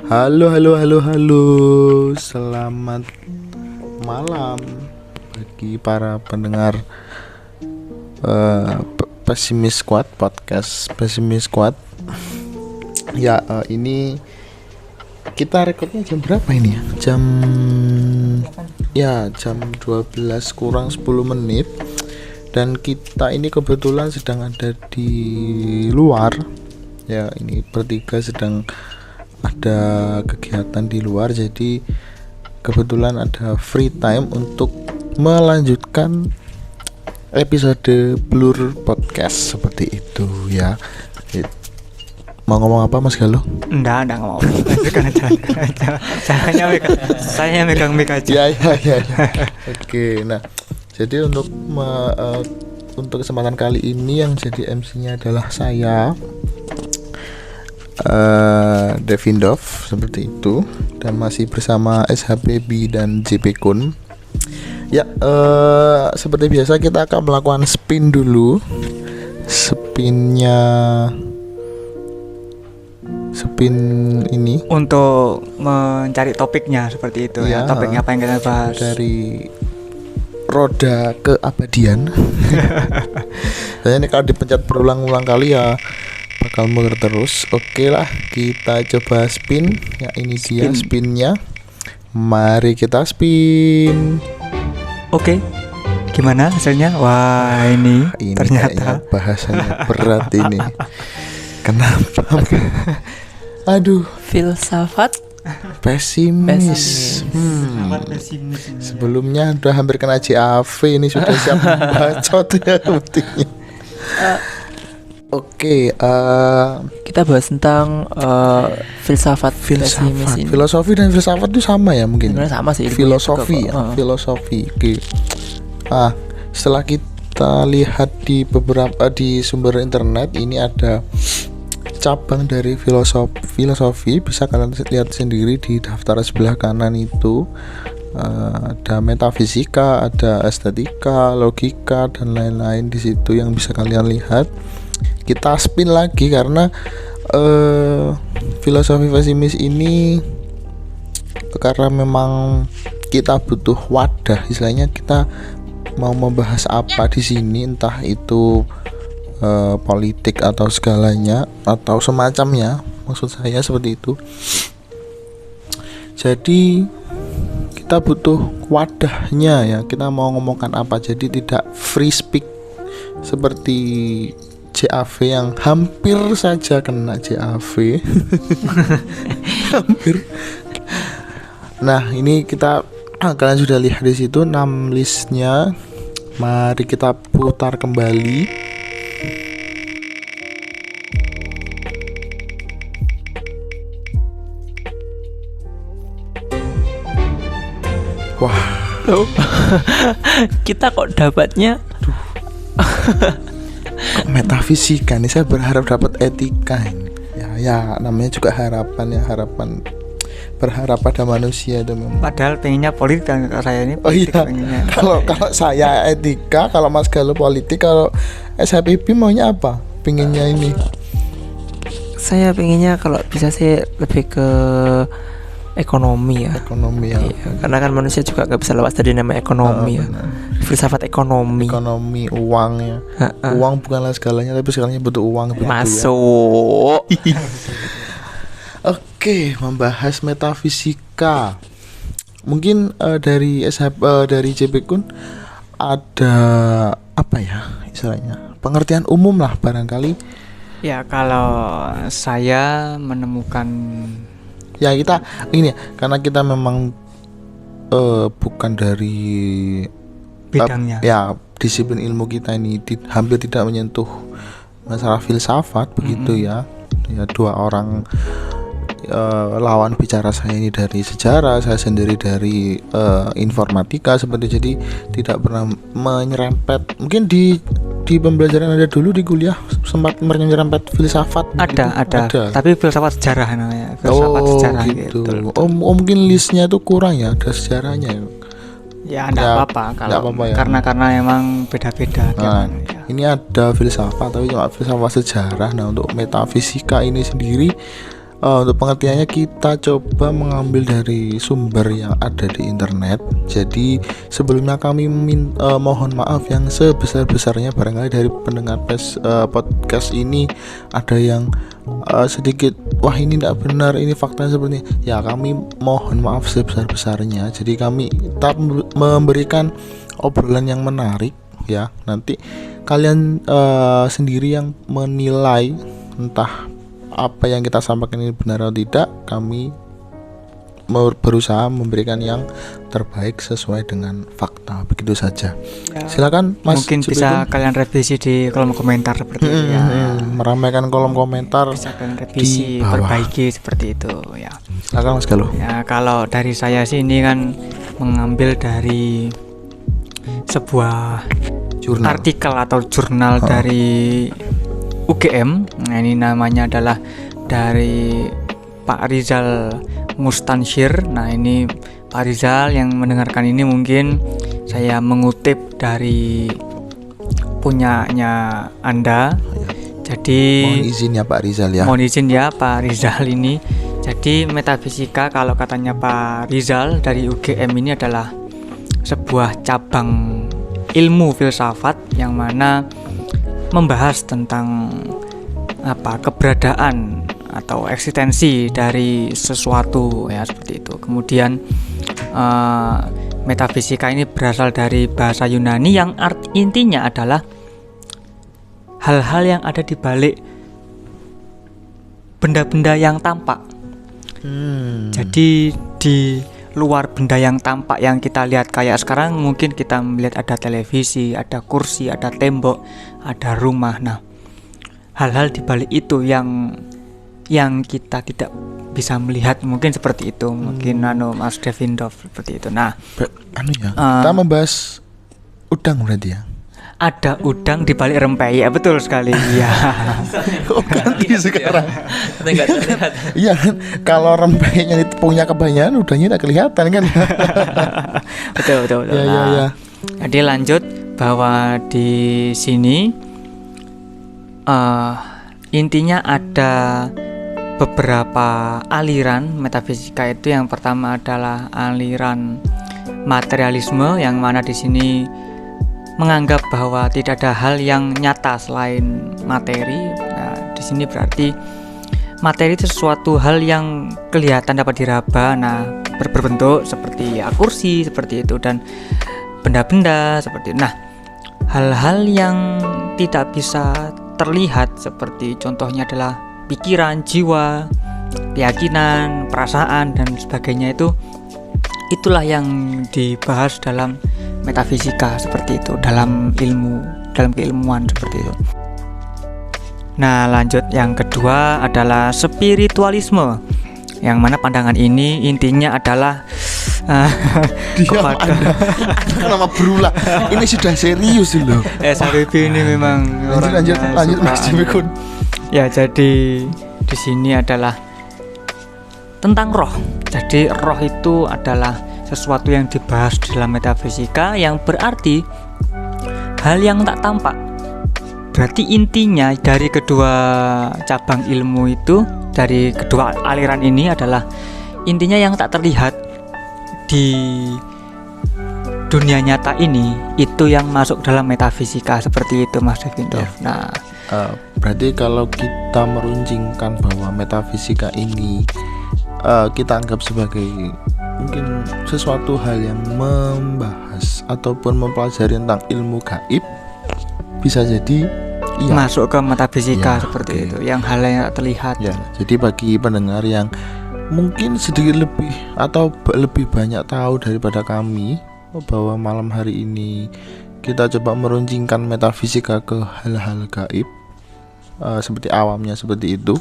Halo. Selamat malam bagi para pendengar Pesimis Squad, podcast Pesimis Squad. Ya, ini kita rekodnya jam berapa ini ya? Jam 12 kurang 10 menit. Dan kita ini kebetulan sedang ada di luar. Ya, ini bertiga sedang ada kegiatan di luar, jadi kebetulan ada free time untuk melanjutkan episode Blur Podcast seperti itu ya. Mau ngomong apa Mas Galuh? Enggak ngomong. Saya megang mic aja. Ya. Oke, nah jadi untuk kesempatan kali ini yang jadi MC-nya adalah saya, Devindov, seperti itu, dan masih bersama SHBB dan JP Kun. Ya, seperti biasa kita akan melakukan spin dulu. Spin ini untuk mencari topiknya seperti itu ya. Topiknya apa yang kita bahas dari roda keabadian. Dan ini kalau dipencet berulang-ulang kali ya bakal muter terus. Oke lah, kita coba spin. Ya, ini dia spinnya. Mari kita spin. Oke. Gimana hasilnya? Wah, ini ternyata bahasanya berat ini. Kenapa? Aduh, filsafat pesimis. Sebelumnya udah hampir kena JAV, ini sudah siap bacot ya sepertinya. Oke, kita bahas tentang filsafat pesimis ini. Filosofi dan filsafat itu sama ya mungkin. Sebenarnya sama sih. Filosofi ya, filosofi. Oke. Setelah kita lihat di beberapa di sumber internet, ini ada cabang dari filosofi. Bisa kalian lihat sendiri di daftar sebelah kanan itu. Ada metafisika, ada estetika, logika, dan lain-lain di situ yang bisa kalian lihat. Kita spin lagi karena filosofi pesimis ini, karena memang kita butuh wadah, istilahnya kita mau membahas apa di sini, entah itu politik atau segalanya atau semacamnya, maksud saya seperti itu. Jadi kita butuh wadahnya ya, kita mau ngomongkan apa, jadi tidak free speak seperti JAV yang hampir saja kena JAV. Hampir. Nah, ini kalian sudah lihat di situ 6 listnya. Mari kita putar kembali. Wah, loh. Kita kok dapatnya kok metafisika nih, saya berharap dapat etika ini. Ya namanya juga harapan ya, berharap pada manusia itu memang. Padahal pengennya politik kan saya ini. Oh iya. Kalau saya etika, kalau Mas Galuh politik, kalau SHBB maunya apa? Pengennya ini. Saya pengennya kalau bisa sih lebih ke ekonomi ya. Iya, karena kan manusia juga gak bisa lepas dari nama ekonomi ya. Filsafat ekonomi, uang ya. Uang bukanlah segalanya, tapi segalanya butuh uang. Masuk ya. Oke, membahas metafisika. Mungkin dari JP Kun ada apa ya istilahnya, pengertian umum lah barangkali. Ya, kalau saya menemukan, ya kita ini ya, karena kita memang bukan dari bidangnya. Ya, disiplin ilmu kita ini hampir tidak menyentuh masalah filsafat begitu ya. Ya, dua orang lawan bicara saya ini dari sejarah, saya sendiri dari informatika seperti, jadi tidak pernah menyerempet. Mungkin di pembelajaran ada dulu di kuliah sempat menyerempet filsafat. Ada. Tapi filsafat sejarah namanya. Filsafat sejarah gitu. Mungkin listnya itu kurang ya, ada sejarahnya ya. Ya enggak apa-apa kalau ya. karena emang beda-beda. Nah, ini ada filsafat tapi cuma filsafat sejarah. Nah, untuk metafisika ini sendiri Untuk pengertiannya kita coba mengambil dari sumber yang ada di internet. Jadi sebelumnya kami mohon maaf yang sebesar-besarnya barangkali dari pendengar podcast ini ada yang sedikit wah ini tidak benar, ini faktanya seperti ini. Ya kami mohon maaf sebesar-besarnya. Jadi kami tetap memberikan obrolan yang menarik ya. Nanti kalian sendiri yang menilai entah apa yang kita sampaikan ini benar atau tidak. Kami berusaha memberikan yang terbaik sesuai dengan fakta, begitu saja ya. Silakan Mas, mungkin bisa kalian revisi di kolom komentar seperti itu ya. Meramaikan kolom komentar, bisa kalian revisi, perbaiki seperti itu ya. Silakan Mas Galuh. Ya, kalau dari saya sih ini kan mengambil dari sebuah artikel atau jurnal dari UGM. Nah, ini namanya adalah dari Pak Rizal Mustansyir. Nah, ini Pak Rizal yang mendengarkan ini mungkin saya mengutip dari punyanya Anda. Jadi mohon izin ya Pak Rizal ya. Mohon izin ya Pak Rizal ini. Jadi metafisika kalau katanya Pak Rizal dari UGM ini adalah sebuah cabang ilmu filsafat yang mana membahas tentang keberadaan atau eksistensi dari sesuatu ya, seperti itu. Kemudian metafisika ini berasal dari bahasa Yunani yang intinya adalah hal-hal yang ada di balik benda-benda yang tampak. Jadi di luar benda yang tampak yang kita lihat kayak sekarang, mungkin kita melihat ada televisi, ada kursi, ada tembok, ada rumah. Nah, hal-hal di balik itu yang kita tidak bisa melihat, mungkin seperti itu. Mungkin Mas Devindov seperti itu. Nah, kita membahas udang berarti ya. Ada udang di balik rempeyek, betul sekali. Iya. Kok ganti sekarang? Iya kan, kalau rempeyeknya punya kebanyakan, udangnya tidak kelihatan kan? betul. Ya. Jadi lanjut bahwa di sini intinya ada beberapa aliran metafisika itu. Yang pertama adalah aliran materialisme, yang mana di sini menganggap bahwa tidak ada hal yang nyata selain materi. Nah, di sini berarti materi itu sesuatu hal yang kelihatan, dapat diraba, nah berbentuk seperti kursi seperti itu dan benda-benda seperti itu. Nah, hal-hal yang tidak bisa terlihat seperti contohnya adalah pikiran, jiwa, keyakinan, perasaan dan sebagainya, itulah yang dibahas dalam metafisika seperti itu, dalam keilmuan seperti itu. Nah, lanjut yang kedua adalah spiritualisme, yang mana pandangan ini intinya adalah nama berulang. Ini sudah serius loh. Sarifi ini memang lanjut Mas Jimikun. Ya, jadi di sini adalah tentang roh. Jadi roh itu adalah sesuatu yang dibahas dalam metafisika, yang berarti hal yang tak tampak. Berarti intinya dari kedua cabang ilmu itu, dari kedua aliran ini adalah intinya yang tak terlihat di dunia nyata ini, itu yang masuk dalam metafisika seperti itu Mas Devindov. Ya. Nah, berarti kalau kita meruncingkan bahwa metafisika ini kita anggap sebagai mungkin sesuatu hal yang membahas ataupun mempelajari tentang ilmu gaib, bisa jadi masuk ke metafisika seperti itu, yang hal yang tak terlihat. Ya, jadi bagi pendengar yang mungkin sedikit lebih atau lebih banyak tahu daripada kami, bahwa malam hari ini kita coba meruncingkan metafisika ke hal-hal gaib, seperti awamnya seperti itu,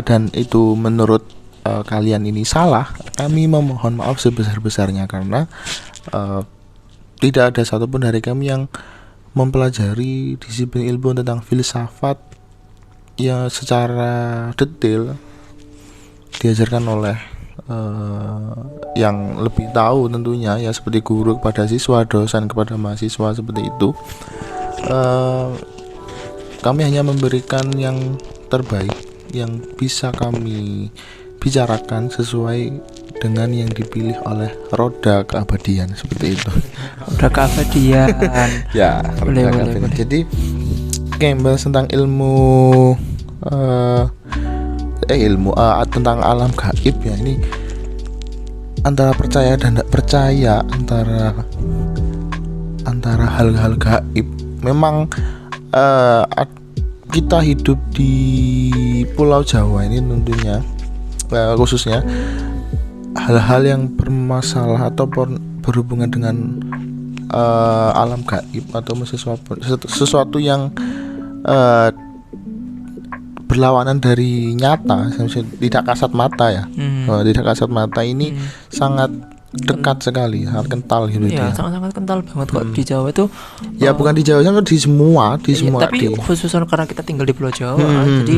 dan itu menurut kalian ini salah, kami memohon maaf sebesar-besarnya, karena tidak ada satupun dari kami yang mempelajari disiplin ilmu tentang filsafat ya secara detail diajarkan oleh yang lebih tahu tentunya, ya seperti guru kepada siswa, dosen kepada mahasiswa, seperti itu. Kami hanya memberikan yang terbaik yang bisa kami bicarakan sesuai dengan yang dipilih oleh roda keabadian seperti itu. Roda keabadian. Ya, boleh. Jadi bahas tentang ilmu tentang alam gaib ya. Ini antara percaya dan tidak percaya, antara hal-hal gaib. Memang kita hidup di Pulau Jawa ini tentunya khususnya hal-hal yang bermasalah atau berhubungan dengan alam gaib atau sesuatu yang berlawanan dari nyata, tidak kasat mata ya. Tidak kasat mata ini sangat dekat sekali, sangat kental gitu ya. Sangat kental banget kok di Jawa itu. Ya bukan di Jawa, di semua. Tapi khususnya karena kita tinggal di Pulau Jawa, jadi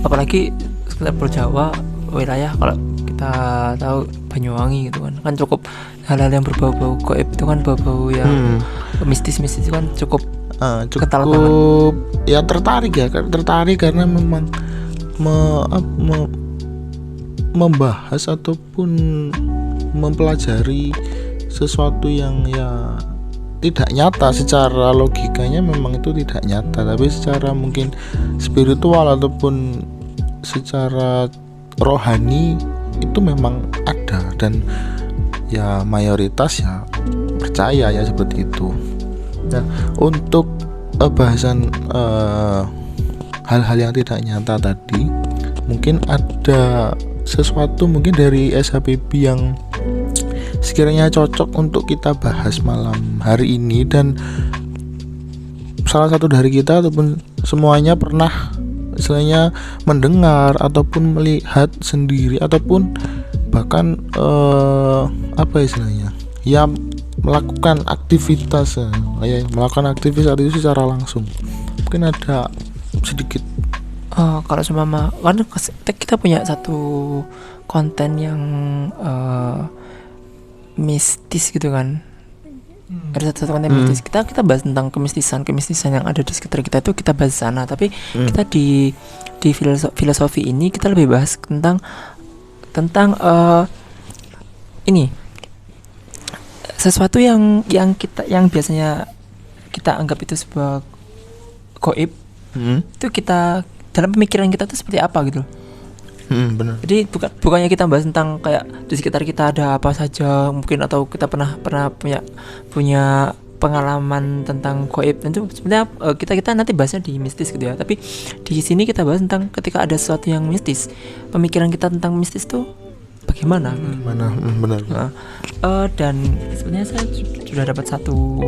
apalagi sekitar Pulau Jawa wilayah, kalau kita tahu Banyuwangi gitu kan cukup hal-hal yang berbau-bau gaib itu kan, bau-bau yang mistis-mistis itu kan cukup kental banget. Ya tertarik karena memang membahas ataupun mempelajari sesuatu yang ya tidak nyata secara logikanya, memang itu tidak nyata, tapi secara mungkin spiritual ataupun secara rohani itu memang ada, dan ya mayoritas ya percaya ya seperti itu. Nah, untuk bahasan hal-hal yang tidak nyata tadi, mungkin ada sesuatu mungkin dari SHPB yang sekiranya cocok untuk kita bahas malam hari ini, dan salah satu dari kita ataupun semuanya pernah istilahnya mendengar ataupun melihat sendiri ataupun bahkan apa istilahnya ya melakukan aktivitas itu secara langsung. Mungkin ada sedikit kalau seumpama kan kita punya satu konten yang mistis gitu kan. Ada satu konten mistis, kita bahas tentang kemistisan yang ada di sekitar kita, itu kita bahas sana. Tapi kita di filosofi ini kita lebih bahas tentang ini sesuatu yang biasanya kita anggap itu sebuah gaib. Itu kita dalam pemikiran kita itu seperti apa gitu. Benar. Jadi bukannya kita bahas tentang kayak di sekitar kita ada apa saja mungkin, atau kita pernah punya pengalaman tentang gaib. Itu sebenarnya kita nanti bahasnya di mistis gitu ya. Tapi di sini kita bahas tentang ketika ada sesuatu yang mistis, pemikiran kita tentang mistis tuh bagaimana? Benar. Dan sebenarnya saya sudah dapat satu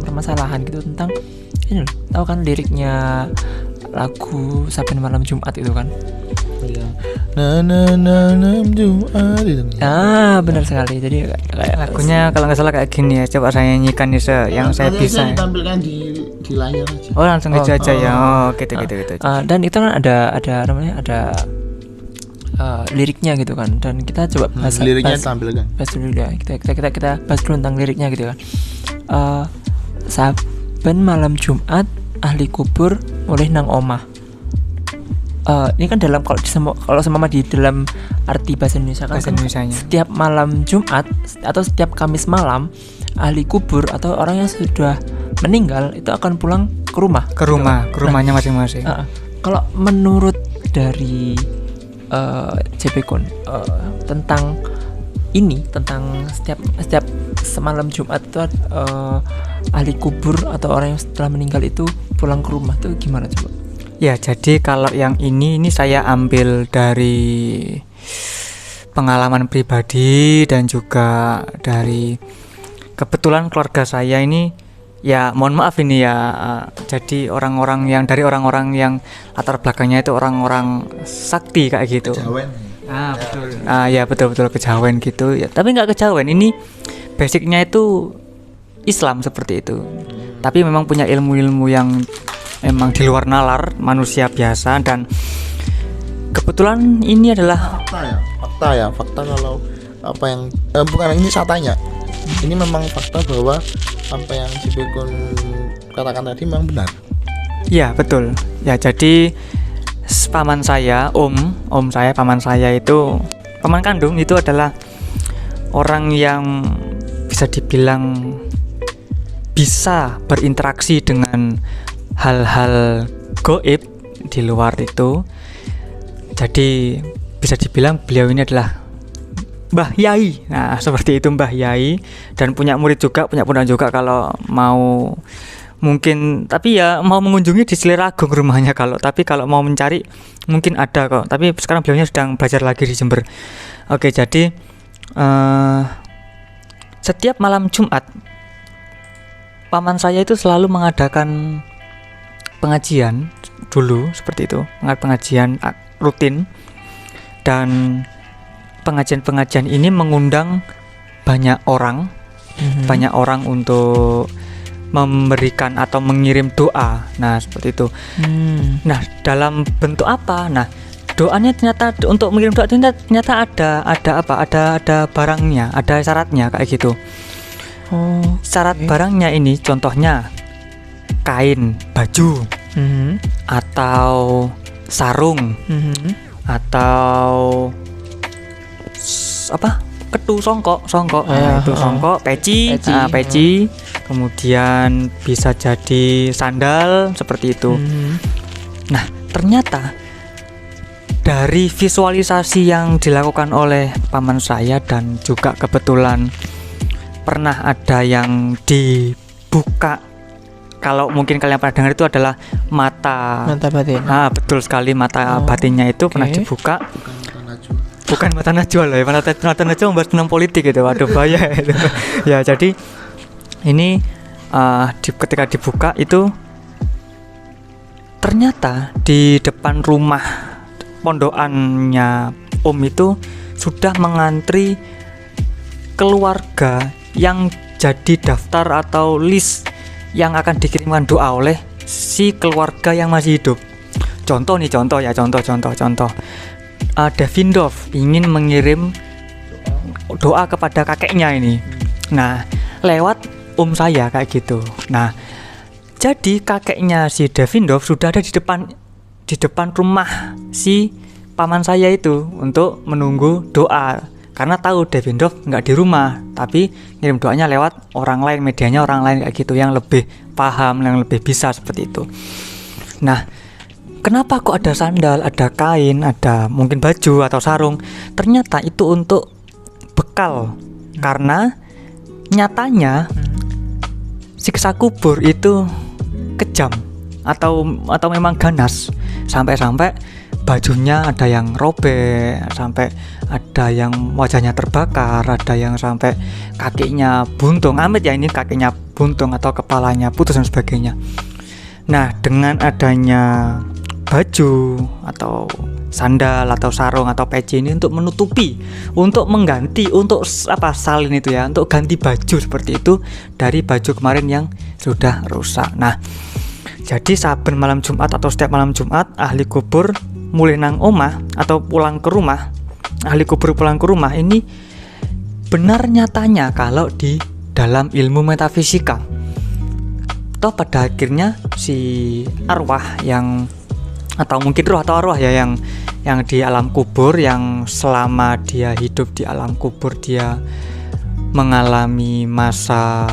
permasalahan gitu tentang ini loh. Tahu kan liriknya lagu Saben Malam Jumat itu kan? Jumat itu. Benar sekali. Jadi kayak lagunya kalau nggak salah kayak gini ya. Coba saya nyanyikan yang saya bisa. Ditampilkan di layar aja. Oh, langsung aja ya. Gitu. Dan itu kan ada liriknya gitu kan. Dan kita coba bahas liriknya tampilkan. Bahas dulu ya. Kita bahas dulu tentang liriknya gitu kan. Saben malam Jumat ahli kubur mulih nang omah. Ini kan kalau sama di dalam arti bahasa Indonesia kan, setiap malam Jumat atau setiap Kamis malam ahli kubur atau orang yang sudah meninggal itu akan pulang ke rumahnya masing-masing. Kalau menurut dari JP Kun tentang setiap semalam Jumat itu ahli kubur atau orang yang setelah meninggal itu pulang ke rumah itu gimana coba? Ya, jadi kalau yang ini saya ambil dari pengalaman pribadi dan juga dari kebetulan keluarga saya ini, ya mohon maaf ini ya, jadi orang-orang yang latar belakangnya itu orang-orang sakti kayak gitu. Kejawen. Betul. Ya betul kejawen gitu ya. Tapi nggak kejawen, ini basicnya itu Islam seperti itu. Tapi memang punya ilmu-ilmu yang memang di luar nalar manusia biasa, dan kebetulan ini adalah fakta kalau apa yang bukan ini satanya. Ini memang fakta bahwa apa yang Cipikun katakan tadi memang benar. Ya betul. Ya jadi paman saya, paman saya itu paman kandung itu adalah orang yang bisa dibilang bisa berinteraksi dengan hal-hal goib di luar itu. Jadi bisa dibilang beliau ini adalah Mbah Yai. Nah, seperti itu Mbah Yai, dan punya murid juga, punya pundaan juga kalau mau mungkin, tapi ya mau mengunjungi di Seliragung rumahnya tapi kalau mau mencari mungkin ada kok. Tapi sekarang beliaunya sedang belajar lagi di Jember. Oke, jadi setiap malam Jumat paman saya itu selalu mengadakan pengajian dulu seperti itu, pengajian rutin, dan pengajian ini mengundang banyak orang untuk memberikan atau mengirim doa. Nah, seperti itu. Nah, dalam bentuk apa? Nah, doanya ternyata untuk mengirim doa itu ternyata ada barangnya, ada syaratnya kayak gitu. Syarat barangnya ini contohnya kain, baju, atau sarung, atau ketu, songkok, itu songkok, peci, kemudian bisa jadi sandal seperti itu. Nah, ternyata dari visualisasi yang dilakukan oleh paman saya, dan juga kebetulan pernah ada yang dibuka, kalau mungkin kalian pernah dengar, itu adalah mata batin. Betul sekali, mata batinnya itu pernah dibuka. Bukan mata najwa loh ya, mata najwa membahas tentang politik gitu, waduh bahaya itu. Ya, jadi ini ketika dibuka itu ternyata di depan rumah pondokannya Om itu sudah mengantri keluarga yang jadi daftar atau list yang akan dikirimkan doa oleh si keluarga yang masih hidup. Contoh. Devindov ingin mengirim doa kepada kakeknya ini. Nah, lewat Om saya kayak gitu. Nah, jadi kakeknya si Devindov sudah ada di depan rumah si paman saya itu untuk menunggu doa, karena tahu Devindov nggak di rumah, tapi ngirim doanya lewat orang lain, medianya orang lain kayak gitu, yang lebih paham, yang lebih bisa seperti itu. Nah, kenapa kok ada sandal, ada kain, ada mungkin baju atau sarung? Ternyata itu untuk bekal, karena nyatanya siksa kubur itu kejam atau memang ganas, sampai bajunya ada yang robek, sampai ada yang wajahnya terbakar, ada yang sampai kakinya buntung. Amit ya, ini kakinya buntung atau kepalanya putus dan sebagainya. Nah, dengan adanya baju atau sandal atau sarung atau peci ini untuk menutupi, untuk mengganti, untuk salin itu ya, untuk ganti baju seperti itu dari baju kemarin yang sudah rusak. Nah, jadi saben malam Jumat atau setiap malam Jumat ahli kubur mulai nang omah atau pulang ke rumah, ahli kubur pulang ke rumah ini benar nyatanya kalau di dalam ilmu metafisika, toh pada akhirnya si arwah yang, atau mungkin roh atau arwah ya, yang di alam kubur, yang selama dia hidup di alam kubur dia mengalami masa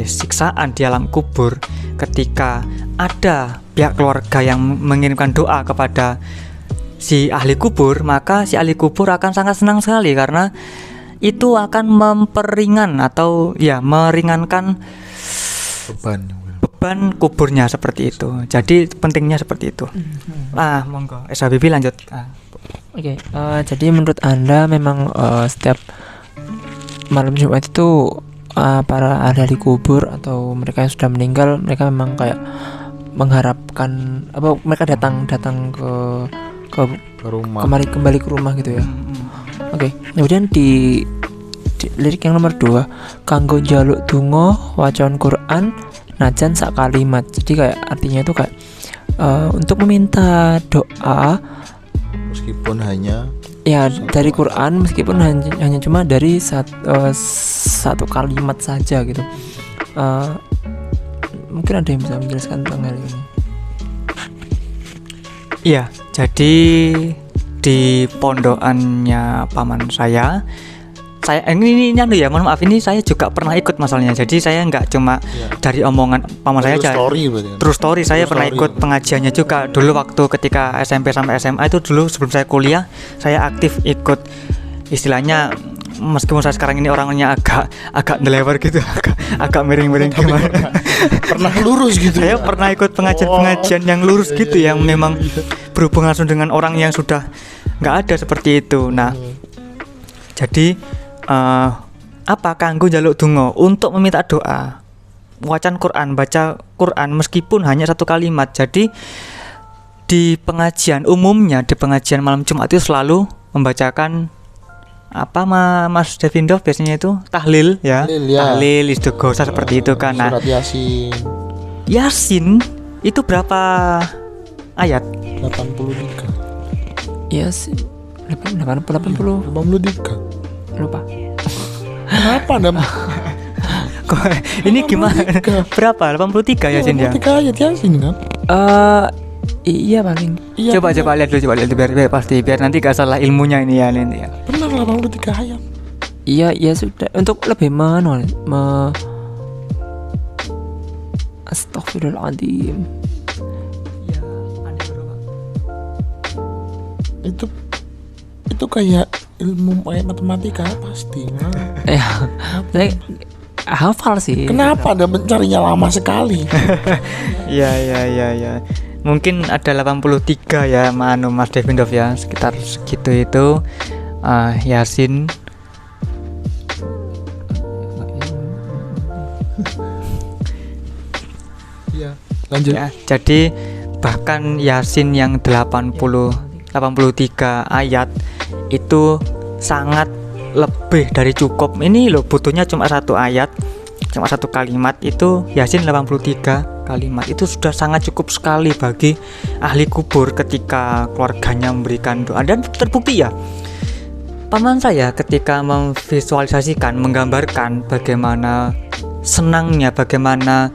siksaan di alam kubur, ketika ada pihak keluarga yang mengirimkan doa kepada si ahli kubur, maka si ahli kubur akan sangat senang sekali, karena itu akan memperingan atau ya meringankan beban kuburnya seperti itu. Jadi pentingnya seperti itu. Monggo SHBB lanjut. Oke, jadi menurut Anda memang setiap malam Jumat itu para ahli kubur atau mereka yang sudah meninggal, mereka memang kayak mengharapkan mereka datang ke rumah, kembali ke rumah gitu ya. Oke. Kemudian di lirik yang nomor 2, kanggo njaluk donga wacan Quran najan sak kalimat. Jadi kayak artinya itu kayak untuk meminta doa meskipun hanya dari Quran, meskipun hanya cuma dari satu kalimat saja gitu. Mungkin ada yang bisa menjelaskan tentang hal ini. Iya, jadi di pondokannya paman saya ini anu ya, mohon maaf, ini saya juga pernah ikut masalahnya. Jadi saya nggak cuma dari omongan paman saya aja. True story, saya pernah ikut pengajiannya juga dulu waktu ketika SMP sampai SMA. Itu dulu sebelum saya kuliah, saya aktif ikut, istilahnya meskipun saya sekarang ini orangnya agak nelewer gitu, agak miring-miring gimana. Pernah lurus gitu. Saya pernah ikut pengajian yang lurus gitu, yang memang berhubungan langsung dengan orang yang sudah nggak ada seperti itu. Nah, jadi kanggo njaluk donga untuk meminta doa, wacan Quran, baca Quran meskipun hanya satu kalimat. Jadi di pengajian umumnya, di pengajian malam Jumat itu selalu membacakan Mas Devindov biasanya itu tahlil ya. Tahlil istighosa seperti itu kan. Nah, surat Yasin. Yasin itu berapa ayat? 83. Yasin 83. Lupa. Kenapa Anda? Ini gimana? Berapa? 83 Yasin ya? 83 ayat Yasin kan? Iya paling. Iya, Coba lihat dulu biar pasti, biar nanti gak salah ilmunya ini ya nanti ya. Benar 83 ayat. Iya sudah, untuk lebih Astaghfirullahaladzim. Itu kayak ilmu matematika pasti. Ya, saya hafal sih. Kenapa Anda mencarinya lama sekali? Iya. Mungkin ada 83 ya, Mas Devindov ya, sekitar segitu itu. Yasin. Iya, lanjut. Ya, jadi bahkan Yasin yang 83 ayat itu sangat lebih dari cukup. Ini loh, butuhnya cuma satu ayat, cuma satu kalimat. Itu Yasin 83 kalimat itu sudah sangat cukup sekali bagi ahli kubur ketika keluarganya memberikan doa. Dan terbukti ya, paman saya ketika memvisualisasikan, menggambarkan bagaimana senangnya, bagaimana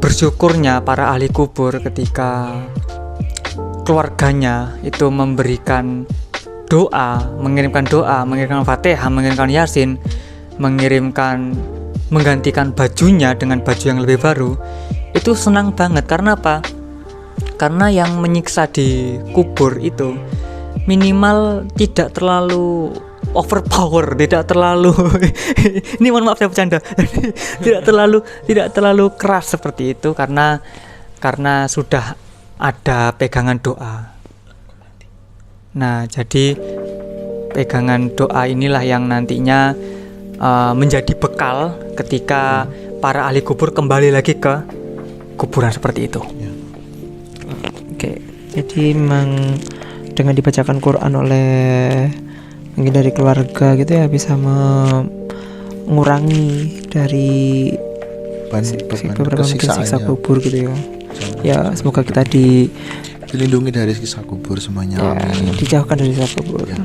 bersyukurnya para ahli kubur ketika keluarganya itu memberikan doa, mengirimkan Fatihah, mengirimkan Yasin, menggantikan bajunya dengan baju yang lebih baru. Itu senang banget. Karena apa? Karena yang menyiksa di kubur itu minimal tidak terlalu overpower, tidak terlalu ini mohon maaf saya bercanda tidak terlalu keras seperti itu, karena sudah ada pegangan doa. Nah, jadi pegangan doa inilah yang nantinya menjadi bekal ketika para ahli kubur kembali lagi ke kuburan seperti itu. Oke, jadi memang dengan dibacakan Quran oleh mungkin dari keluarga gitu ya, bisa mengurangi dari beberapa siksa kubur gitu ya. Ya, semoga kita dilindungi dari siksa kubur semuanya. Ya, amin. dijauhkan dari siksa kubur. Ya.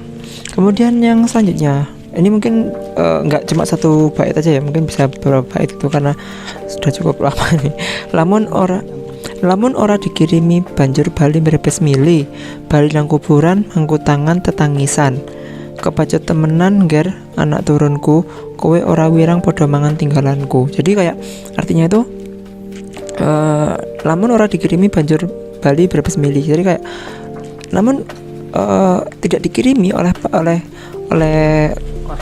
Kemudian yang selanjutnya, ini mungkin nggak cuma satu bait aja ya, mungkin bisa beberapa bait itu karena sudah cukup lama nih. Lamun ora dikirimi banjur bali merebes mili, bali nang kuburan mangku tangan tetangisan. Kebacut temenan ngger anak turunku, kowe ora wirang padha mangan tinggalanku. Jadi kayak artinya itu lamun ora dikirimi banjur bali merebes mili. Jadi kayak namun tidak dikirimi oleh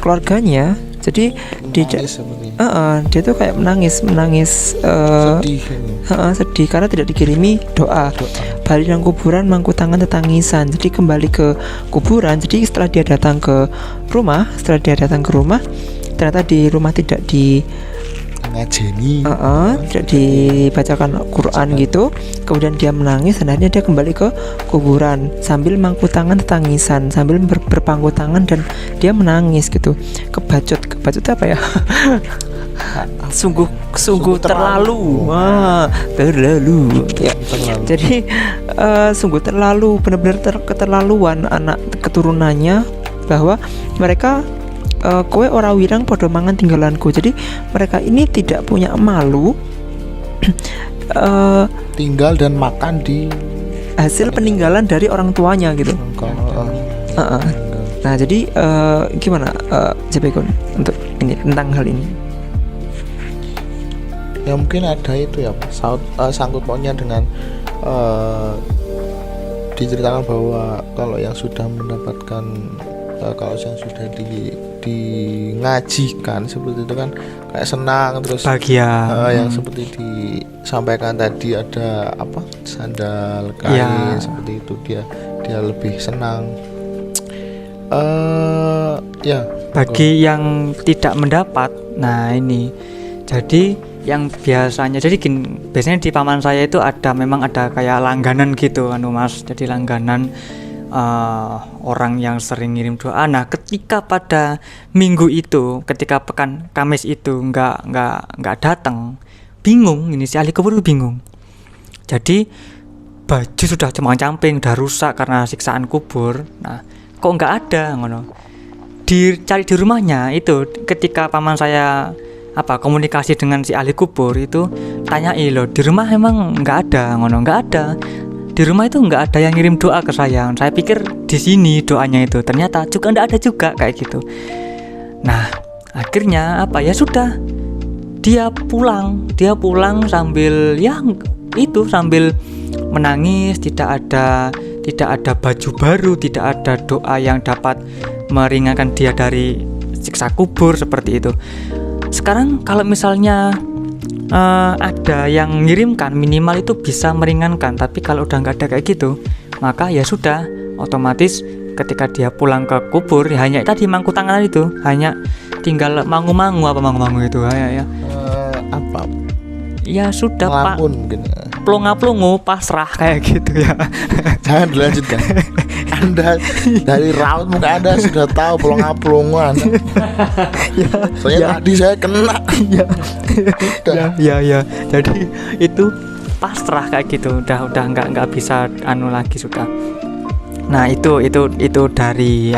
keluarganya. Jadi dia tuh kayak menangis sedih karena tidak dikirimi doa. Bali nang kuburan mangku tangan tetangisan. Jadi kembali ke kuburan. Jadi setelah dia datang ke rumah, ternyata di rumah tidak ngajeni, tidak dibacakan Quran gitu. Kemudian dia menangis dan akhirnya dia kembali ke kuburan sambil mangku tangan tetangisan, sambil berpangku tangan dan dia menangis gitu. Kebacut apa ya? sungguh terlalu. Ya. Jadi sungguh terlalu, benar-benar keterlaluan anak keturunannya, bahwa mereka kowe ora wirang padha mangan tinggalanku. Jadi mereka ini tidak punya malu tinggal dan makan di hasil peninggalan dari orang tuanya gitu. Nah jadi gimana JP Kun untuk ini tentang hal ini? Ya mungkin ada itu ya sangkut pautnya dengan diceritakan bahwa kalau yang sudah mendapatkan kalau yang sudah ngajikan seperti itu kan kayak senang, terus bahagia. Yang seperti disampaikan tadi ada apa sandal kain seperti itu, dia lebih senang. Bagi yang tidak mendapat, nah ini jadi yang biasanya biasanya di paman saya itu memang ada kayak langganan gitu Mas, jadi langganan orang yang sering ngirim doa. Nah ketika pada minggu itu, ketika pekan Kamis itu nggak datang, bingung ini si ahli kubur bingung. Jadi baju sudah camping, udah rusak karena siksaan kubur. Nah kok nggak ada ngono, dicari di rumahnya itu. Ketika paman saya komunikasi dengan si ahli kubur itu, tanyai loh, di rumah emang nggak ada ngono, nggak ada di rumah itu, nggak ada yang ngirim doa ke saya pikir di sini doanya itu, ternyata juga nggak ada juga kayak gitu. Nah akhirnya ya sudah, dia pulang sambil sambil menangis, tidak ada baju baru, tidak ada doa yang dapat meringankan dia dari siksa kubur seperti itu. Sekarang kalau misalnya ada yang mengirimkan, minimal itu bisa meringankan. Tapi kalau udah nggak ada kayak gitu, maka ya sudah, otomatis ketika dia pulang ke kubur hanya tadi mangku tangan itu, hanya tinggal mangu-mangu itu ya sudah Pak, plonga-plongo pasrah kayak gitu ya. Jangan dilanjutkan. Anda dari raut muka Anda sudah tahu plonga-plongo Anda. Soalnya tadi saya kena. Ya. Jadi itu pasrah kayak gitu, udah nggak bisa lagi sudah. Nah itu dari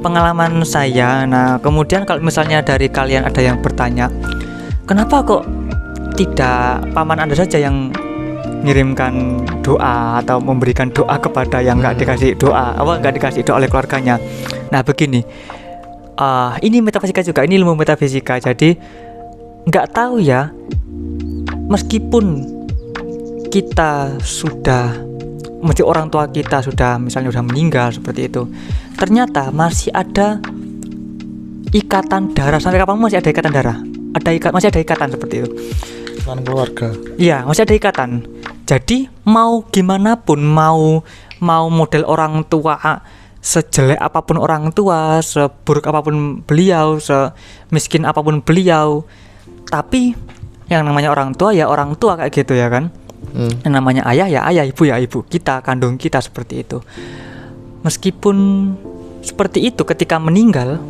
pengalaman saya. Nah kemudian kalau misalnya dari kalian ada yang bertanya, kenapa kok tidak paman Anda saja yang ngirimkan doa atau memberikan doa kepada yang nggak dikasih doa oleh keluarganya? Nah begini, ini metafisika juga, ini ilmu metafisika. Jadi nggak tahu ya, meskipun kita orang tua kita sudah meninggal seperti itu, ternyata masih ada ikatan darah. Sampai kapan masih ada ikatan darah? Masih ada ikatan seperti itu. Ikatan keluarga. Iya, masih ada ikatan. Jadi mau gimana pun, mau model orang tua, sejelek apapun orang tua, seburuk apapun beliau, semiskin apapun beliau, tapi yang namanya orang tua ya orang tua kayak gitu ya kan. Yang namanya ayah ya ayah, ibu ya ibu kita, kandung kita seperti itu. Meskipun seperti itu, ketika meninggal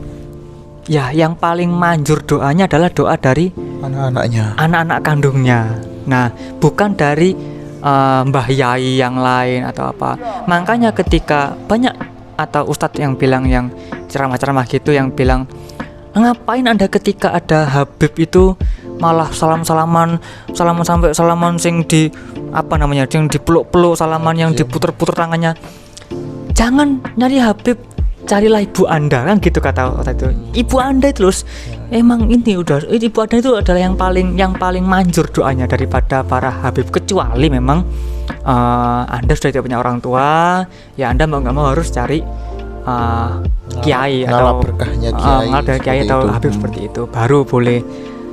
ya yang paling manjur doanya adalah doa dari anak-anak kandungnya. Nah bukan dari mbah yai yang lain atau apa. Makanya ketika banyak atau ustadz yang bilang, yang ceramah-ceramah gitu, yang bilang ngapain Anda ketika ada Habib itu malah salaman sampai salaman sing di yang dipeluk-peluk, salaman yang diputer-puter tangannya. Jangan nyari Habib, carilah ibu Anda, kan gitu kata itu. Ibu Anda itu terus emang ini ibu Anda itu adalah yang paling manjur doanya daripada para Habib. Kecuali memang Anda sudah tidak punya orang tua, ya Anda mau nggak mau harus cari kiai atau berkahnya kiai atau Habib seperti itu, baru boleh.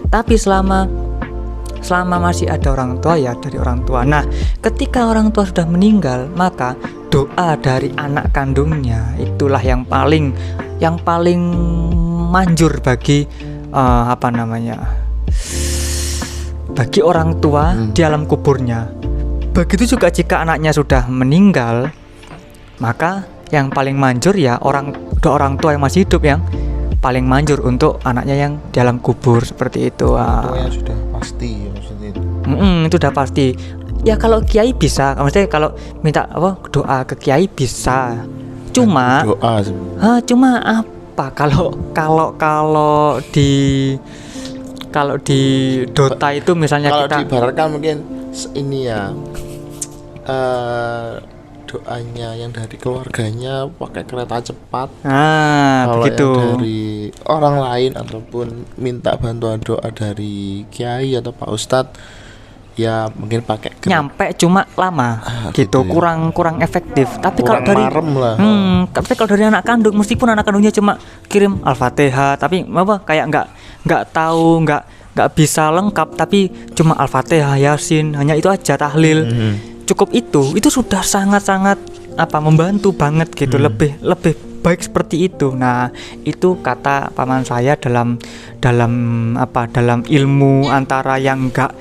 Tapi selama masih ada orang tua ya dari orang tua. Nah ketika orang tua sudah meninggal, maka doa dari anak kandungnya itulah yang paling manjur bagi bagi orang tua di alam kuburnya. Begitu juga jika anaknya sudah meninggal, maka yang paling manjur ya doa orang tua yang masih hidup yang paling manjur untuk anaknya yang di alam kubur seperti itu. Doanya sudah pasti maksudnya itu. Itu udah pasti. Ya kalau kiai bisa, maksudnya kalau minta doa ke kiai bisa. Cuma apa kalau di Dota itu misalnya kalau kita diibaratkan mungkin ini ya, doanya yang dari keluarganya pakai kereta cepat. Kalau begitu. yang dari orang lain ataupun minta bantuan doa dari kiai atau Pak Ustadz, ya mungkin pakai Nyampe cuma lama gitu, gitu ya. kurang efektif. Tapi kurang kalau dari marem lah. tapi kalau dari anak kandung, meskipun anak kandungnya cuma kirim Al-Fatihah, tapi apa kayak nggak tahu, nggak bisa lengkap, tapi cuma Al-Fatihah, Yasin, hanya itu aja, tahlil. Cukup itu sudah sangat-sangat membantu banget gitu. Lebih baik seperti itu. Nah, itu kata paman saya dalam ilmu antara yang enggak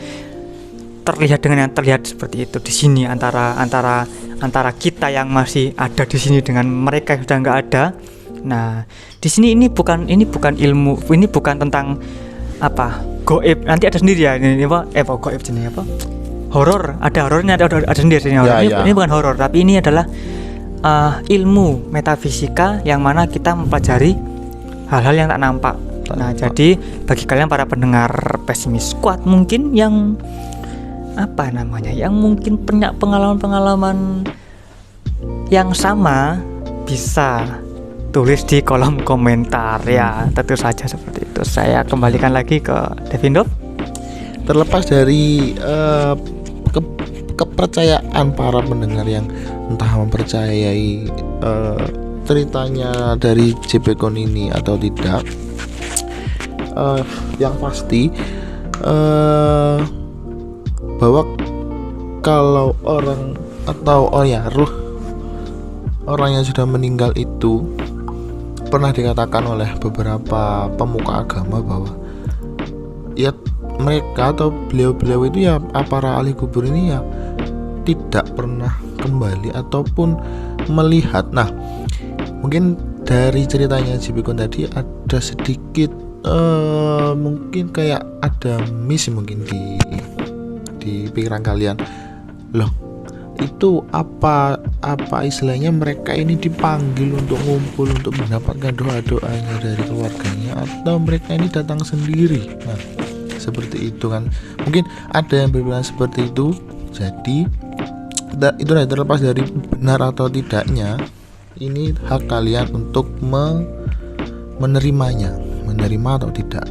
terlihat dengan yang terlihat seperti itu di sini, antara kita yang masih ada di sini dengan mereka yang sudah enggak ada. Nah, di sini ini bukan ilmu, ini bukan tentang gaib. Nanti ada sendiri ya ini gaib jenis horor, ada horornya, ada sendiri sini horor. Ini bukan horor, tapi ini adalah ilmu metafisika yang mana kita mempelajari hal-hal yang tak nampak. Nah, jadi bagi kalian para pendengar Pesimis Squad mungkin yang yang mungkin punya pengalaman yang sama, bisa tulis di kolom komentar ya. Tentu saja seperti itu. Saya kembalikan lagi ke Devindo. Terlepas dari kepercayaan para pendengar yang entah mempercayai ceritanya dari JP Kon ini atau tidak, yang pasti bahwa kalau orang atau ruh orang yang sudah meninggal itu pernah dikatakan oleh beberapa pemuka agama bahwa ya mereka atau beliau-beliau itu ya para ahli kubur ini ya tidak pernah kembali ataupun melihat. Nah, mungkin dari ceritanya JP Kon tadi ada sedikit mungkin kayak ada miss mungkin di pikiran kalian. Loh, itu apa istilahnya mereka ini dipanggil untuk ngumpul untuk mendapatkan doa-doanya dari keluarganya atau mereka ini datang sendiri? Nah, seperti itu kan, mungkin ada yang berbilang seperti itu. Jadi itu terlepas dari benar atau tidaknya, ini hak kalian untuk menerima atau tidak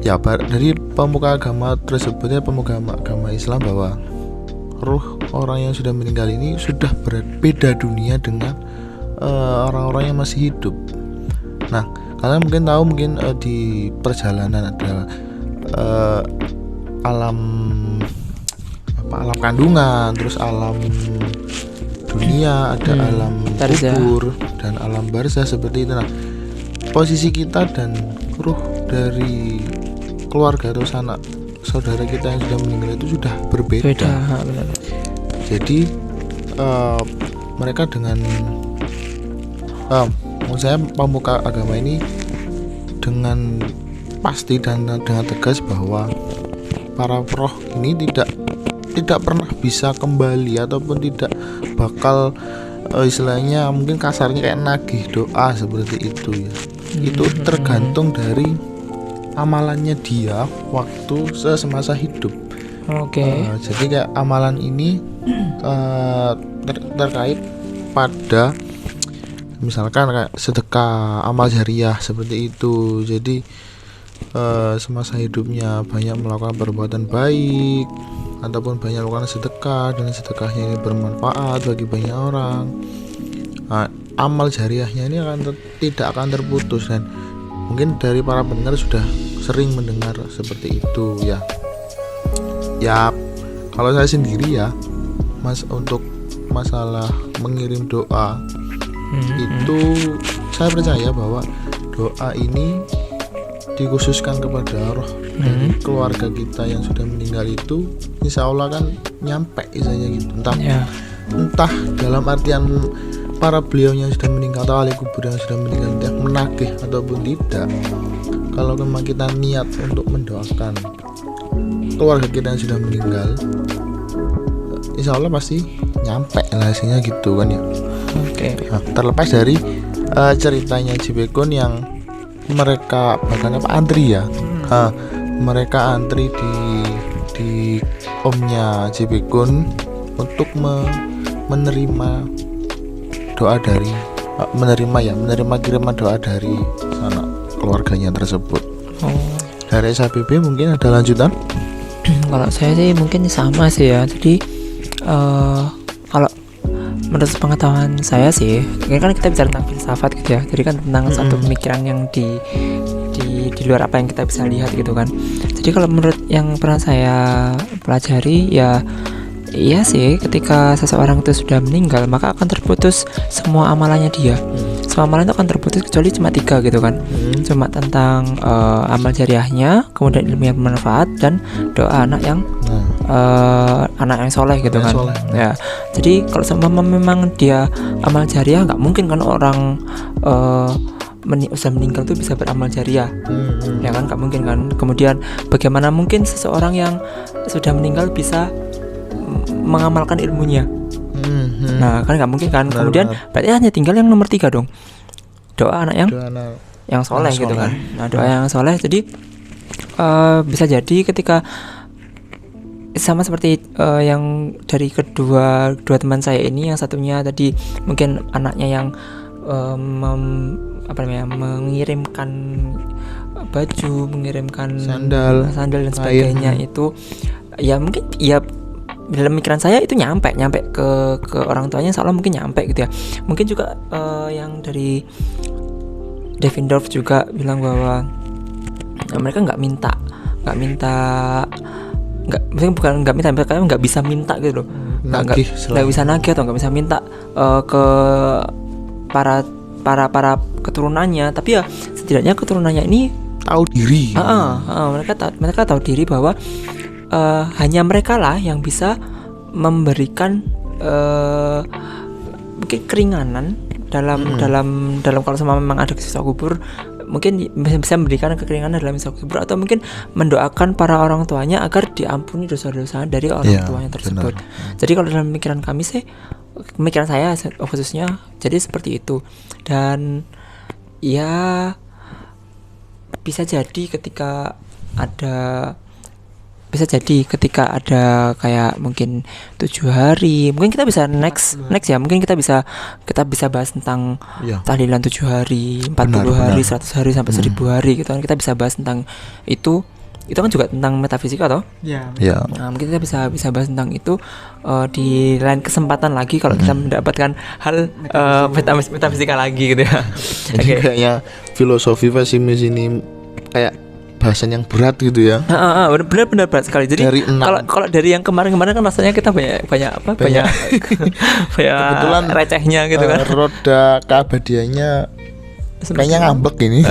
ya dari pemuka agama tersebutnya, pemuka agama Islam, bahwa ruh orang yang sudah meninggal ini sudah berbeda dunia dengan orang-orang yang masih hidup. Nah, kalian mungkin tahu di perjalanan ada alam kandungan, terus alam dunia, ada alam kubur dan alam barzah seperti itu. Nah, posisi kita dan ruh dari keluarga atau sanak saudara kita yang sudah meninggal itu sudah berbeda. Jadi mereka dengan saya pemuka agama ini dengan pasti dan dengan tegas bahwa para roh ini tidak pernah bisa kembali ataupun tidak bakal istilahnya mungkin kasarnya kayak nagih doa seperti itu ya. Itu tergantung dari amalannya dia waktu semasa hidup. Jadi kayak amalan ini terkait pada misalkan kayak sedekah, amal jariah seperti itu. Jadi semasa hidupnya banyak melakukan perbuatan baik ataupun banyak melakukan sedekah dan sedekahnya ini bermanfaat bagi banyak orang, amal jariahnya ini tidak akan terputus. Dan mungkin dari para pendengar sudah sering mendengar seperti itu ya. Kalau saya sendiri ya untuk masalah mengirim doa itu saya percaya bahwa doa ini dikhususkan kepada roh dari keluarga kita yang sudah meninggal itu, insya Allah kan nyampe isanya gitu. Entah dalam artian para beliau yang sudah meninggal atau ahli kubur yang sudah meninggal tidak menagih ataupun tidak, kalau memang kita niat untuk mendoakan keluarga kita yang sudah meninggal, insya Allah pasti nyampe hasilnya gitu kan ya. Nah, terlepas dari ceritanya JP Kon yang mereka bahkan antri ya, mereka antri di omnya JP Kon untuk menerima doa dari menerima kiriman doa dari sanak keluarganya tersebut. Dari SHBB mungkin ada lanjutan? Kalau saya sih mungkin sama sih ya. Jadi kalau menurut pengetahuan saya sih, ini kan kita bicara tentang filsafat gitu ya. Jadi kan tentang satu pemikiran yang di luar apa yang kita bisa lihat gitu kan. Jadi kalau menurut yang pernah saya pelajari ya, iya sih, ketika seseorang itu sudah meninggal maka akan terputus semua amalannya dia. Semua amalan itu akan terputus kecuali cuma 3 gitu kan. Cuma tentang amal jariahnya, kemudian ilmu yang bermanfaat, dan doa anak yang soleh gitu kan. Ya, jadi kalau memang dia amal jariah, nggak mungkin kan orang udah meninggal tuh bisa beramal jariah, ya kan, nggak mungkin kan. Kemudian bagaimana mungkin seseorang yang sudah meninggal bisa mengamalkan ilmunya? Nah kan nggak mungkin kan. Kemudian berarti hanya tinggal yang nomor 3 dong, doa anak yang soleh gitu kan. Nah doa yang soleh, jadi bisa jadi ketika sama seperti yang dari kedua teman saya ini, yang satunya tadi mungkin anaknya yang mengirimkan baju, mengirimkan sandal dan sebagainya, itu ya mungkin ya dalam pikiran saya itu nyampe ke orang tuanya, insya Allah mungkin nyampe gitu ya. Mungkin juga yang dari Devendorf juga bilang bahwa mereka nggak bisa minta gitu loh, nggak bisa nagih atau nggak bisa minta ke para keturunannya, tapi ya setidaknya keturunannya ini tahu diri. Mereka tahu diri bahwa hanya mereka lah yang bisa memberikan mungkin keringanan dalam kalau sama memang ada siksa kubur, mungkin bisa memberikan keringanan dalam siksa kubur, atau mungkin mendoakan para orang tuanya agar diampuni dosa-dosa dari orang tuanya tersebut. Jadi kalau dalam pemikiran kami sih, pemikiran saya khususnya jadi seperti itu. Dan ya bisa jadi ketika ada kayak mungkin 7 hari, mungkin kita bisa next ya, mungkin kita bisa bahas tentang tahlilan 7 hari, 40 hari, 100 hari sampai 1000 hari gitu kan. Kita bisa bahas tentang itu kan juga tentang metafisika toh. Nah, mungkin kita bisa bahas tentang itu di lain kesempatan lagi kalau kita mendapatkan hal metafisika lagi gitu ya. Jadi kayaknya filosofi pesimis ini kayak bahasan yang berat gitu ya. Benar berat sekali. Jadi kalau dari yang kemarin kan rasanya kita banyak kebetulan recehnya gitu kan. Roda keabadiannya kayaknya ngambek ini.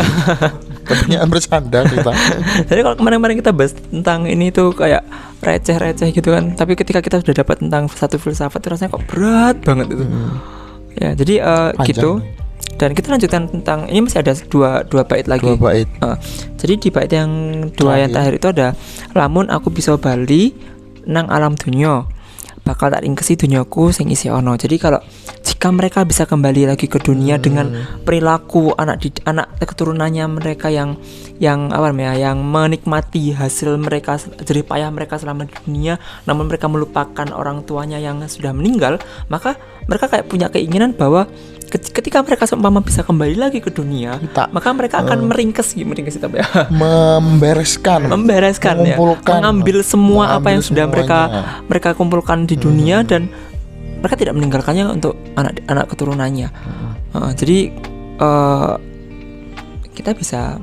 Kebanyakan bercanda kita. Jadi kalau kemarin kita bahas tentang ini tuh kayak receh gitu kan. Tapi ketika kita sudah dapat tentang satu filsafat itu rasanya kok berat banget itu. Ya, jadi gitu. Dan kita lanjutkan tentang ini, masih ada dua bait lagi. Jadi di bait yang yang terakhir itu ada, lamun aku bisa bali nang alam dunya, bakal tak ringkesi dunyaku sing isi ono. Jadi kalau jika mereka bisa kembali lagi ke dunia dengan perilaku anak keturunannya mereka yang menikmati hasil mereka, jerih payah mereka selama di dunia, namun mereka melupakan orang tuanya yang sudah meninggal, maka mereka kayak punya keinginan bahwa ketika mereka seumpama bisa kembali lagi ke dunia, maka mereka akan meringkes apa ya? membereskan ya, mengambil semua apa yang sudah mereka kumpulkan di dunia, dan mereka tidak meninggalkannya untuk anak keturunannya. Jadi kita bisa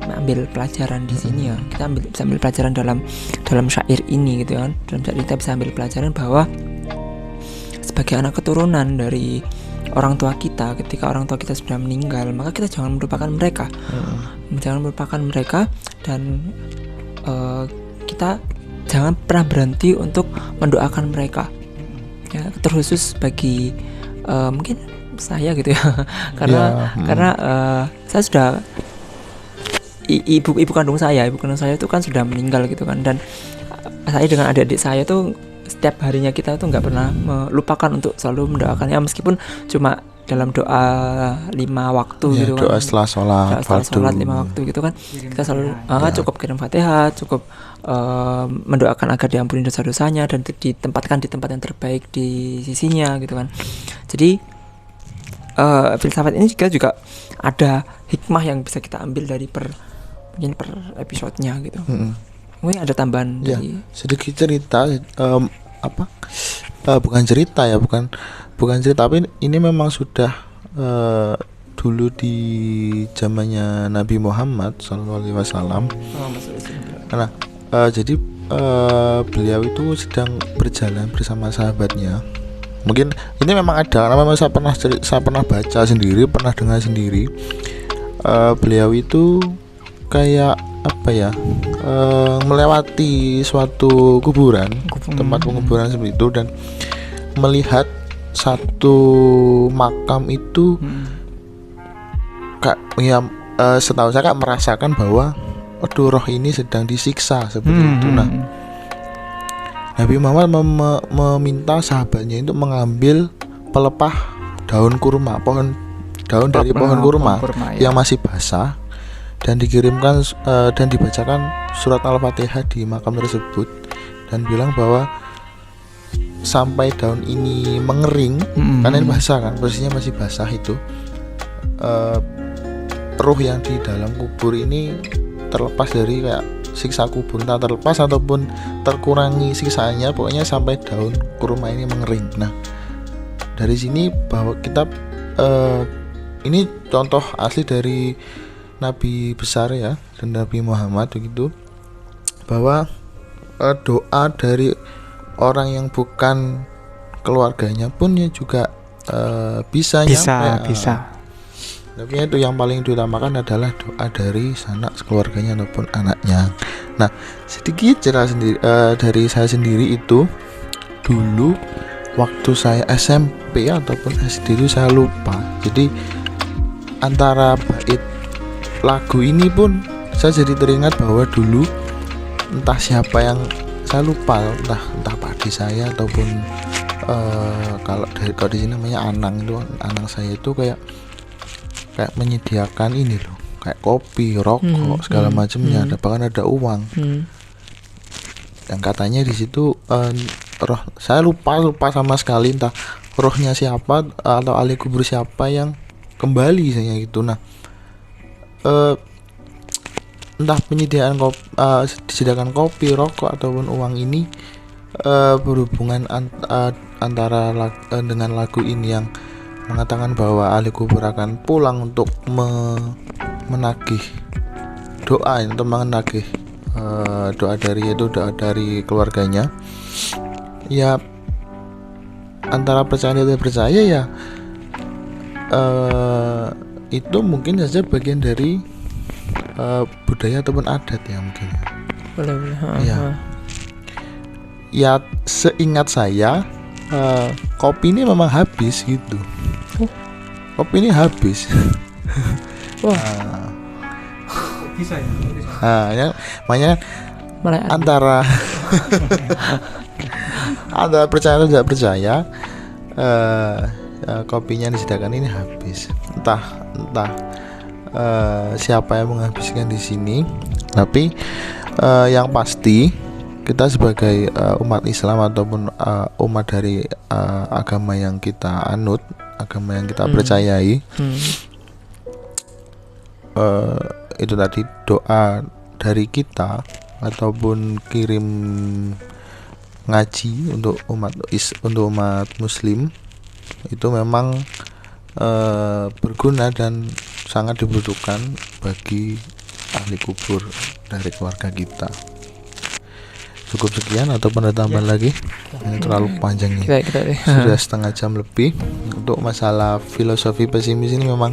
ambil pelajaran di sini ya. Kita bisa ambil pelajaran dalam syair ini gitu kan. Dalam syair kita bisa ambil pelajaran bahwa sebagai anak keturunan dari orang tua kita, ketika orang tua kita sudah meninggal, maka kita jangan melupakan mereka. Jangan melupakan mereka, dan kita jangan pernah berhenti untuk mendoakan mereka. Ya, terkhusus bagi mungkin saya gitu ya. karena saya sudah ibu kandung saya itu kan sudah meninggal gitu kan, dan saya dengan adik-adik saya tuh setiap harinya kita tuh nggak pernah melupakan untuk selalu mendoakannya, meskipun cuma dalam doa 5 waktu Ya, gitu doa kan. setelah sholat Doa setelah fardu. sholat 5 waktu gitu kan. Kita selalu cukup kirim Fatihah, cukup mendoakan agar diampuni dosa-dosanya dan ditempatkan di tempat yang terbaik di sisinya gitu kan. Jadi filsafat ini juga ada hikmah yang bisa kita ambil dari mungkin per episodenya gitu. Mungkin ada tambahan Ya, dari sedikit cerita bukan cerita ya, bukan cerita, tapi ini memang sudah dulu di zamannya Nabi Muhammad SAW. Nah, jadi beliau itu sedang berjalan bersama sahabatnya. Mungkin ini memang ada, karena memang saya pernah baca sendiri, pernah dengar sendiri. Beliau itu kayak melewati suatu kuburan, tempat penguburan seperti itu, dan melihat satu makam itu setahu saya merasakan bahwa roh ini sedang disiksa seperti itu. Nah, Nabi Muhammad meminta sahabatnya untuk mengambil pelepah daun kurma, daun dari pohon kurma yang masih basah, dan dikirimkan dan dibacakan surat Al-Fatihah di makam tersebut, dan bilang bahwa sampai daun ini mengering, karena ini basah kan, posisinya masih basah itu, ruh yang di dalam kubur ini terlepas dari kayak siksa kubur, entah terlepas ataupun terkurangi siksaannya, pokoknya sampai daun kurma ini mengering. Nah, dari sini bahwa kita ini contoh asli dari Nabi besar ya, dan Nabi Muhammad begitu, bahwa doa dari orang yang bukan keluarganya pun ya juga bisa nyampe. Tapi itu yang paling diutamakan adalah doa dari sanak keluarganya ataupun anaknya. Nah, sedikit cerita sendiri dari saya sendiri itu, dulu waktu saya SMP ataupun SD itu saya lupa. Jadi antara bait lagu ini pun saya jadi teringat bahwa dulu entah siapa yang saya lupa, entah padi saya ataupun kalau di sini namanya Anang, itu Anang saya itu kayak menyediakan ini loh, kayak kopi, rokok, segala macamnya, bahkan ada uang. Yang katanya di situ roh, saya lupa sama sekali, entah rohnya siapa atau ahli kubur siapa yang kembali saya gitu. Nah, entah penyediaan disediakan kopi, rokok ataupun uang ini berhubungan antara dengan lagu ini yang mengatakan bahwa ahli kubur akan pulang untuk menagih doa, untuk menagih doa dari keluarganya. Ya, antara percaya dan tidak percaya ya, itu mungkin saja bagian dari budaya ataupun adat ya mungkin. boleh. Ya, seingat saya kopi ini memang habis gitu. Kopi ini habis. Wah. Bisa ya. Ya, makanya Malah antara percaya atau tidak percaya, kopinya yang disediakan ini habis. Entah siapa yang menghabiskan di sini, tapi yang pasti kita sebagai umat Islam ataupun umat dari agama yang kita anut, agama yang kita percayai, itu tadi doa dari kita ataupun kirim ngaji untuk umat Muslim itu memang berguna dan sangat dibutuhkan bagi ahli kubur dari keluarga kita. Cukup sekian ataupun ada tambahan lagi? Ini terlalu panjang nih. kita Sudah setengah jam lebih. Untuk masalah filosofi pesimis ini memang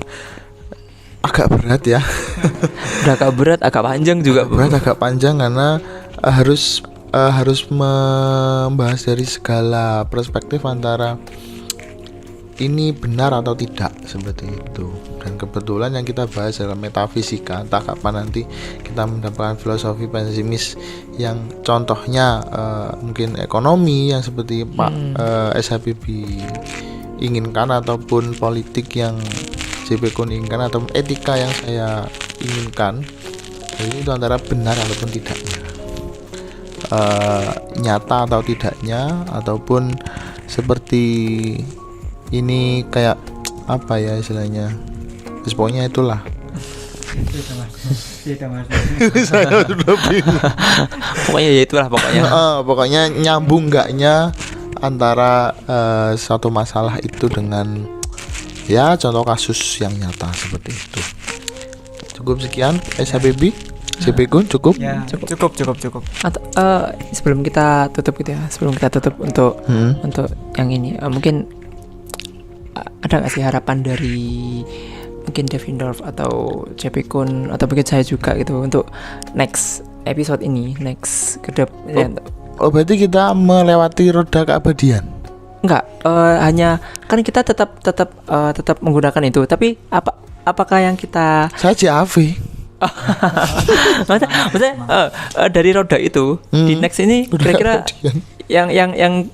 agak berat ya. agak berat, agak panjang juga. Berat, agak panjang karena harus membahas dari segala perspektif antara ini benar atau tidak, seperti itu. Dan kebetulan yang kita bahas adalah metafisika. Entah kapan nanti kita mendapatkan filosofi pesimis yang contohnya mungkin ekonomi yang seperti Pak S. Habibie inginkan ataupun politik yang JP Kun inginkan atau etika yang saya inginkan, jadi itu antara benar ataupun tidaknya, nyata atau tidaknya, ataupun seperti ini kayak apa ya istilahnya, pokoknya itulah. Saya sudah bingung. Pokoknya ya itulah pokoknya. Pokoknya nyambung enggaknya antara satu masalah itu dengan ya contoh kasus yang nyata seperti itu. Cukup sekian SHBB, JP Kun cukup. Ya, cukup. Atau sebelum kita tutup gitu ya, untuk yang ini mungkin ada nggak sih harapan dari mungkin Devindorf atau JP Kun atau mungkin saya juga gitu untuk next episode ini, next kedep Berarti kita melewati roda keabadian. enggak, hanya kan kita tetap menggunakan itu, tapi apakah yang kita Saya JAV. maksudnya dari roda itu di next ini kira-kira yang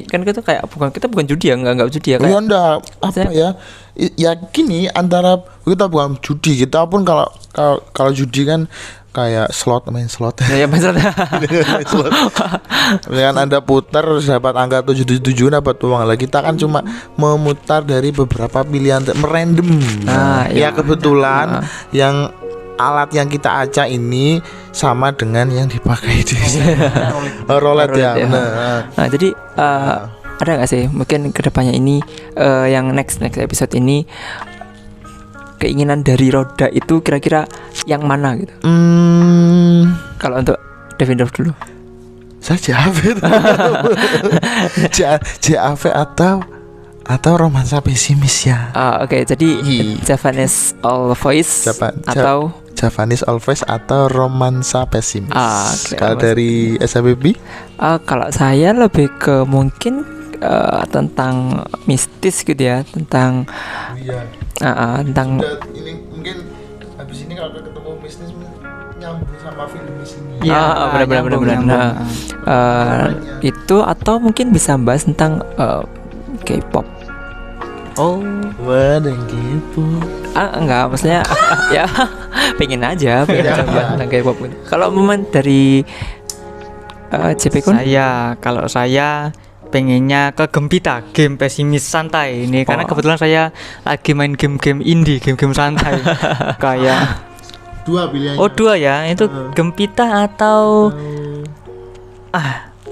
kan kita bukan judi ya, enggak judi ya Ya kayak enggak apa ya? Ya gini, antara kita bukan judi, kita pun kalau judi kan kayak main slot. ya maksudnya Slot. Kan Anda putar dapat angka 77 dapat uang lagi. Kita kan cuma memutar dari beberapa pilihan merandom. Ya kebetulan yang alat yang kita acak ini sama dengan yang dipakai di roulette ya. Nah, jadi ada nggak sih mungkin kedepannya ini yang next episode ini keinginan dari roda itu kira-kira yang mana gitu? Kalau untuk Devindorf dulu. Saya JAV. JAV atau romansa pesimis ya. Oke, jadi Javanese All Voice atau Javanese All Voice atau romansa pesimis. Kalau dari SHBB? Kalau saya lebih ke mungkin tentang mistis gitu ya, tentang tentang ini mungkin habis ini kalau ketemu mistis nyambung sama film di sini. Benar. Itu atau mungkin bisa bahas tentang K-pop. Oh, wadah gitu. Enggak, maksudnya ya pengen aja bahas tentang K-pop gitu. Kalau momen dari JP Kun? Kalau saya pengennya ke Gempita, game pesimis santai ini karena kebetulan saya lagi main game-game indie, game-game santai. Kayak dua pilihannya. Oh, dua ya. Itu Gempita atau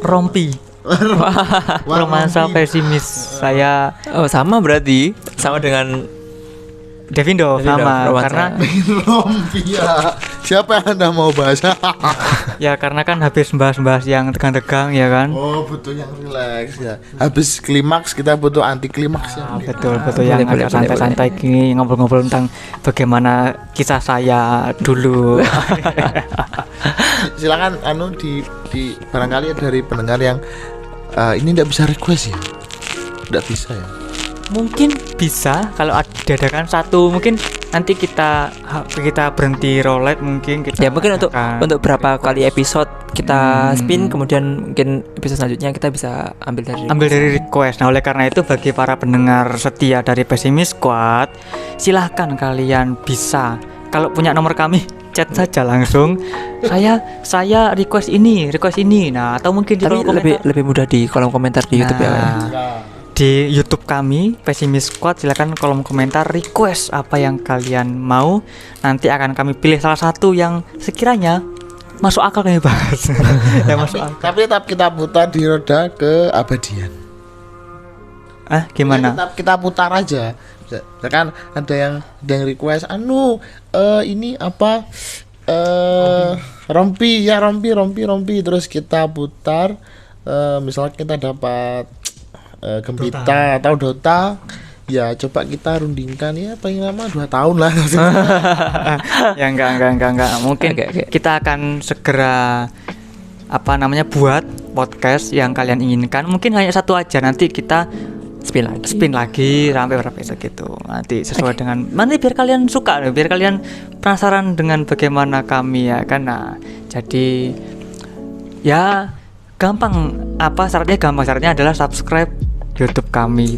Rompi. Romansa pesimis. Saya sama berarti sama dengan Devindorf sama karena Rompi ya. Siapa yang Anda mau bahas? ya karena kan habis bahas-bahas yang tegang-tegang ya kan. Oh, butuh yang relax ya. Habis klimaks kita butuh anti klimaks ya. Betul yang agak santai-santai gini ngobrol-ngobrol tentang bagaimana kisah saya dulu. Silakan di barangkali dari pendengar yang ini tidak bisa request ya. Tidak bisa ya. Mungkin bisa kalau diadakan satu, mungkin nanti kita berhenti roulette, mungkin kita mungkin untuk berapa kali episode kita spin, kemudian mungkin episode selanjutnya kita bisa ambil dari request. Nah, oleh karena itu bagi para pendengar setia dari Pesimis Squad, silahkan kalian bisa kalau punya nomor kami chat saja langsung. Saya request ini. Nah, atau mungkin di kolom komentar. Lebih mudah di kolom komentar di YouTube ya. Di YouTube kami Pesimis Squad, silakan kolom komentar request apa yang kalian mau, nanti akan kami pilih salah satu yang sekiranya masuk akal kami bahas. Yang masuk akal. Tapi tetap kita putar di roda keabadian. Gimana? Tetap kita putar aja. Kan ada yang request ini apa rompi terus kita putar, misalnya kita dapat Gempita atau Dota, ya coba kita rundingkan ya paling lama 2 tahun lah. Ya enggak. Mungkin kita akan segera buat podcast yang kalian inginkan. Mungkin hanya satu aja, nanti kita spin lagi sampai berapa episode gitu. Nanti sesuai dengan nanti biar kalian suka, biar kalian penasaran dengan bagaimana kami ya kan. Nah, jadi ya gampang, syaratnya adalah subscribe YouTube kami.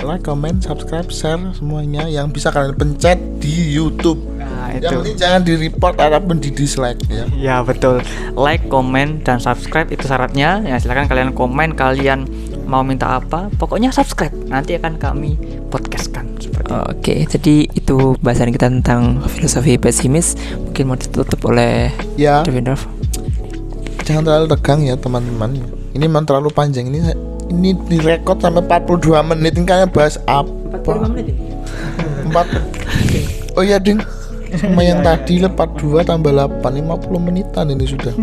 Like, comment, subscribe, share semuanya yang bisa kalian pencet di YouTube. Nah, Yang itu. penting jangan di report ataupun di dislike ya. Ya betul. Like, comment, dan subscribe itu syaratnya. Ya silakan kalian komen, kalian mau minta apa, pokoknya subscribe. Nanti akan kami podcastkan seperti itu. Oke, jadi itu bahasan kita tentang filosofi pesimis. Mungkin mau ditutup oleh Ya, Devendorf. jangan terlalu tegang ya teman-teman. Ini memang terlalu panjang ini direkod sampai 42 menit. Ini kalian bahas apa? 4. Oh iya ding. Sama yang tadi 42 tambah 8 50 menitan ini sudah.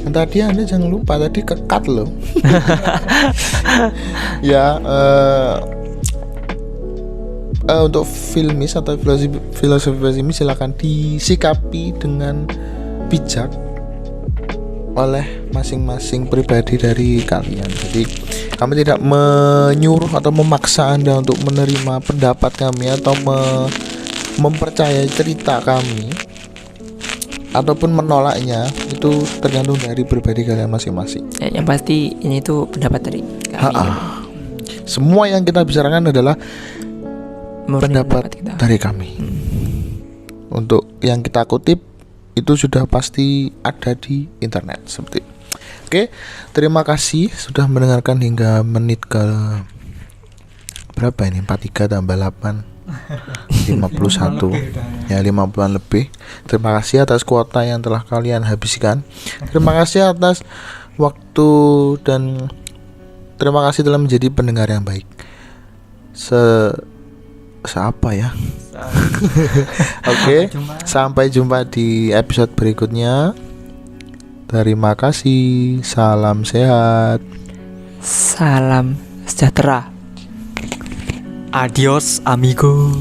Yang tadi Anda jangan lupa tadi kekat loh. Ya untuk filmis atau filosofi pesimis silakan disikapi dengan bijak oleh masing-masing pribadi dari kalian. Jadi kami tidak menyuruh atau memaksa Anda untuk menerima pendapat kami atau mempercayai cerita kami ataupun menolaknya. Itu tergantung dari pribadi kalian masing-masing. Ya, yang pasti ini tuh pendapat dari kami. Semua yang kita bicarakan adalah Murni pendapat kita. dari kami. Untuk yang kita kutip itu sudah pasti ada di internet seperti. Oke, terima kasih sudah mendengarkan hingga menit ke berapa ini? 43 tambah 8 51 ya 50-an lebih. Terima kasih atas kuota yang telah kalian habiskan. Terima kasih atas waktu dan terima kasih telah menjadi pendengar yang baik. Seapa ya? Oke, sampai jumpa di episode berikutnya. Terima kasih. Salam sehat. Salam sejahtera. Adios amigo.